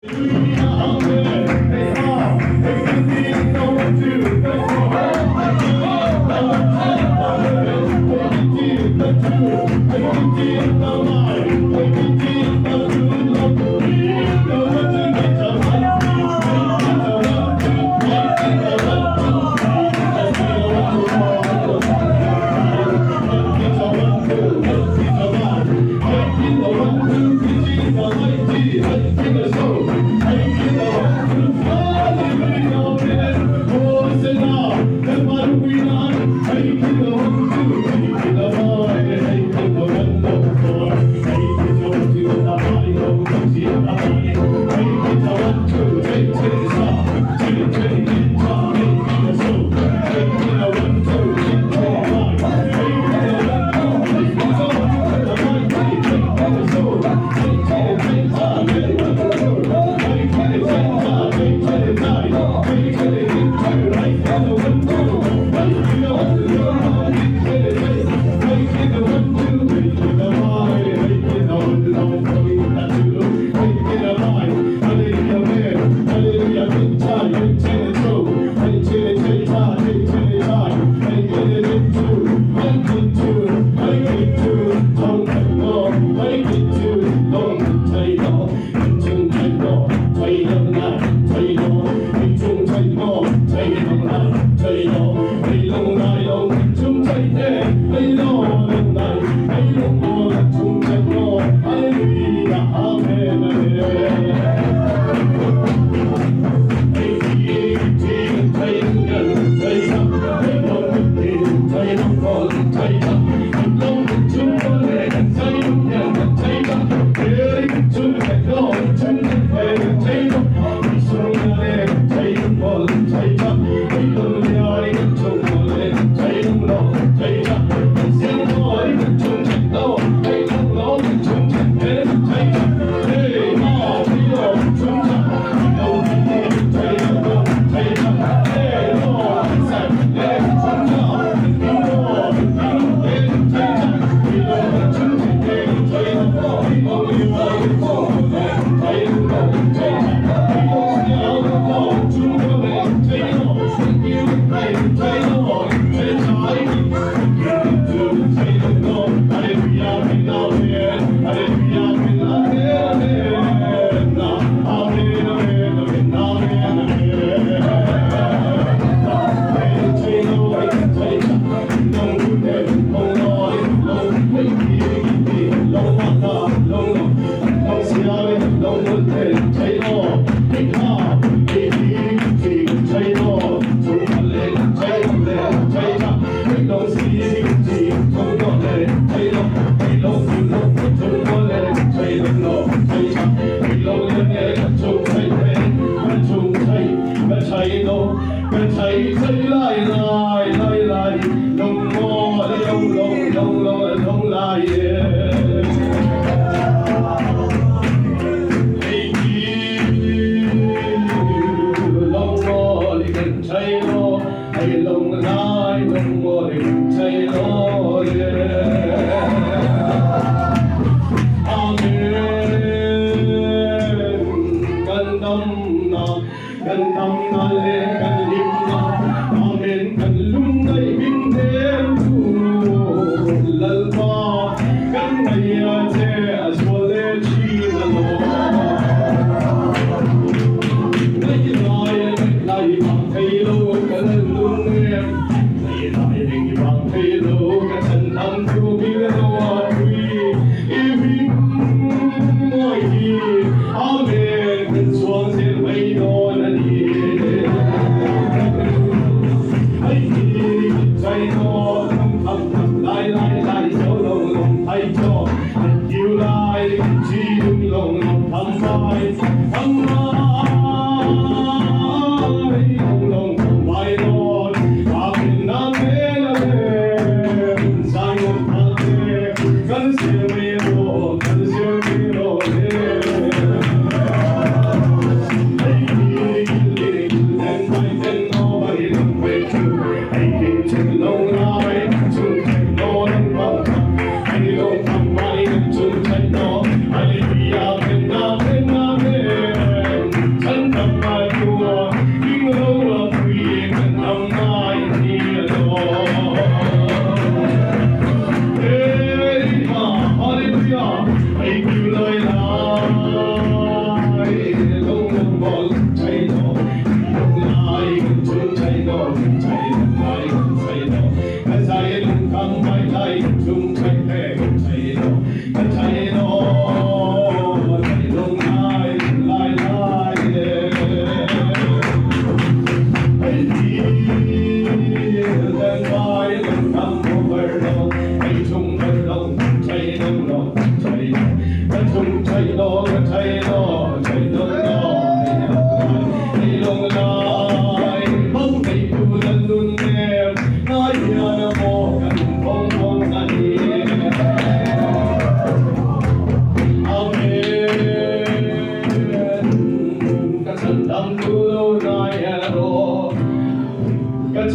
Hallelujah.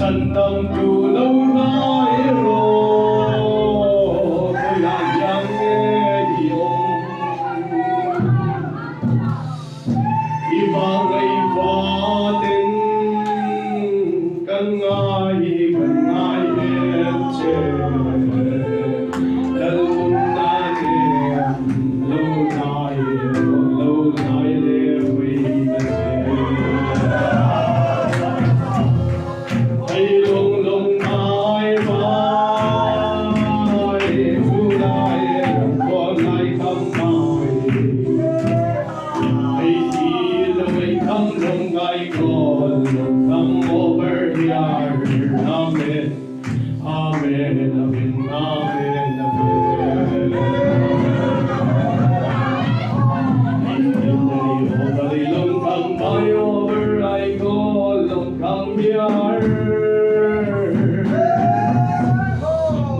ฉันต้องอยู่lâu nay rồi tôi lại chẳng nghe điều khi mà ngày qua tên cần ai em chê lần lúc nay lâu nay để vì hãy luôn luôn mãi mãi phụ lại còn lại không mãi hãy chỉ lời không lòng ai còn come over here amen amen amen amen hãy luôn come by over I go luôn come here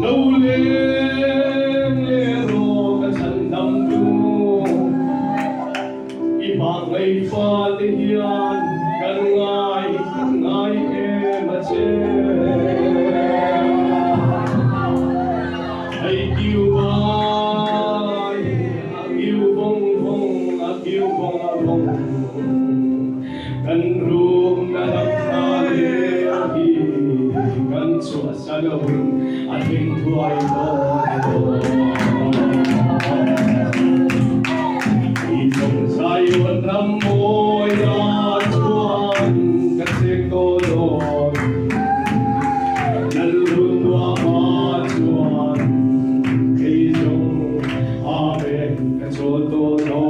lâu lên lero cả sân đầm du khi mà ngày pha thì hiền cần ngài em mà chết hãy kêu ai kêu bông cần rung đã đắp ta lên cần chúa sa lâu ating buhay mo itong sa'yo ang ramoy at buwan kasi kolon naluluwa at buwan kaysong amin kasoto no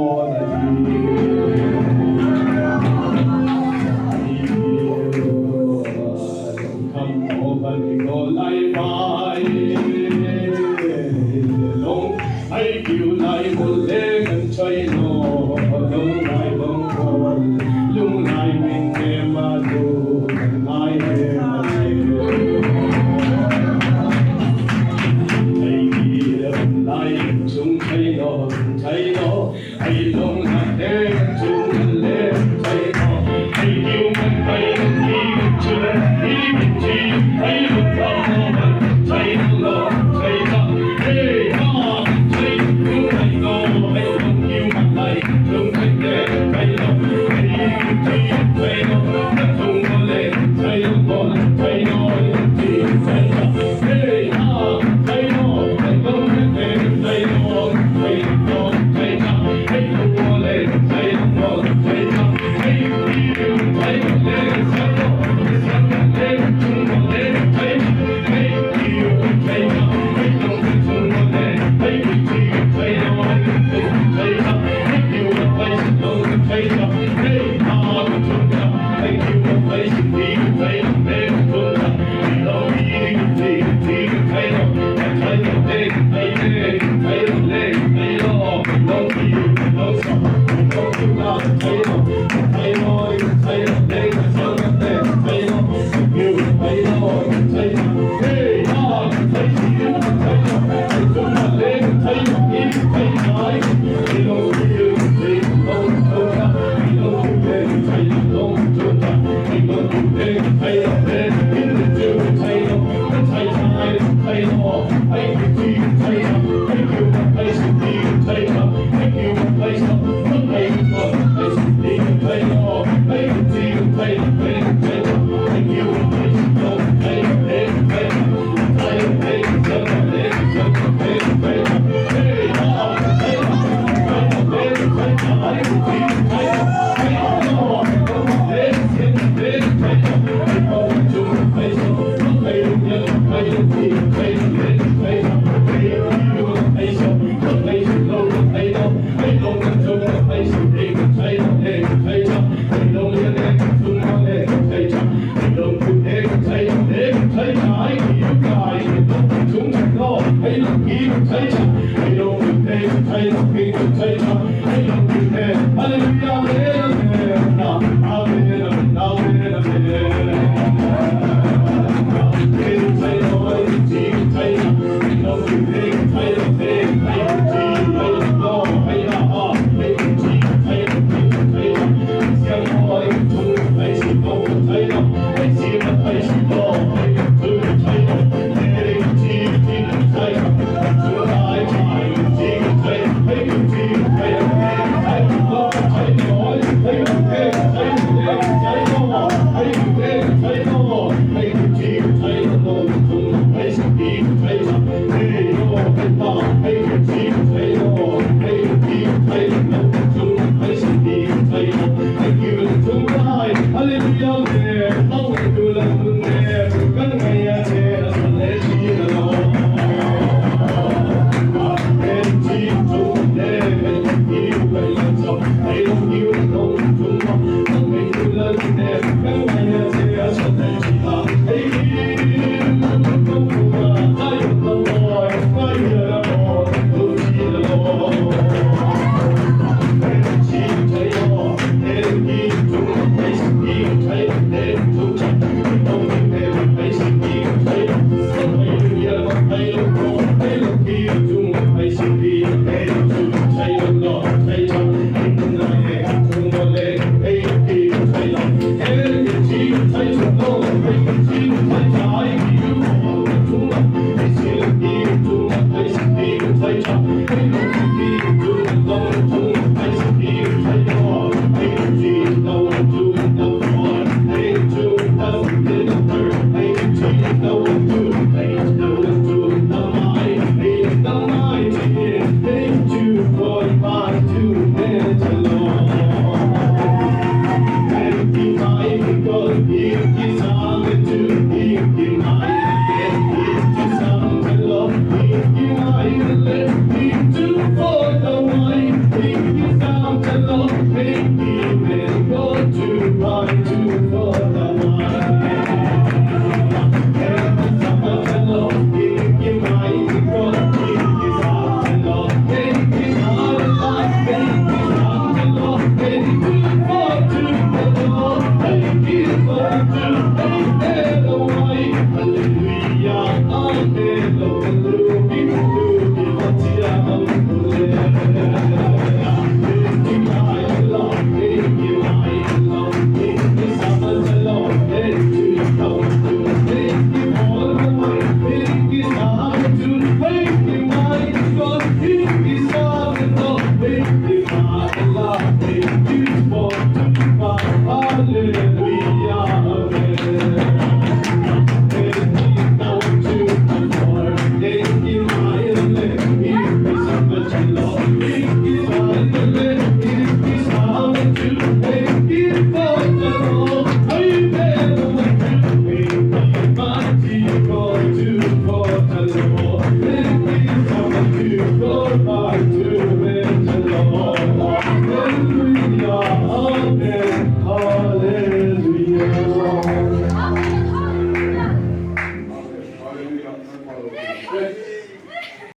hãy kêu lại một lên ngân cháy nó lung lại bông hồn lung lại mình em mà dù lại em mà hãy kêu lại chúng cháy nó hãy lung lại để chúng lên cháy nó hãy kêu mình hãy lung đi mình chưa đi mình chi hãy lung vào mình cháy nó hey Hey, đi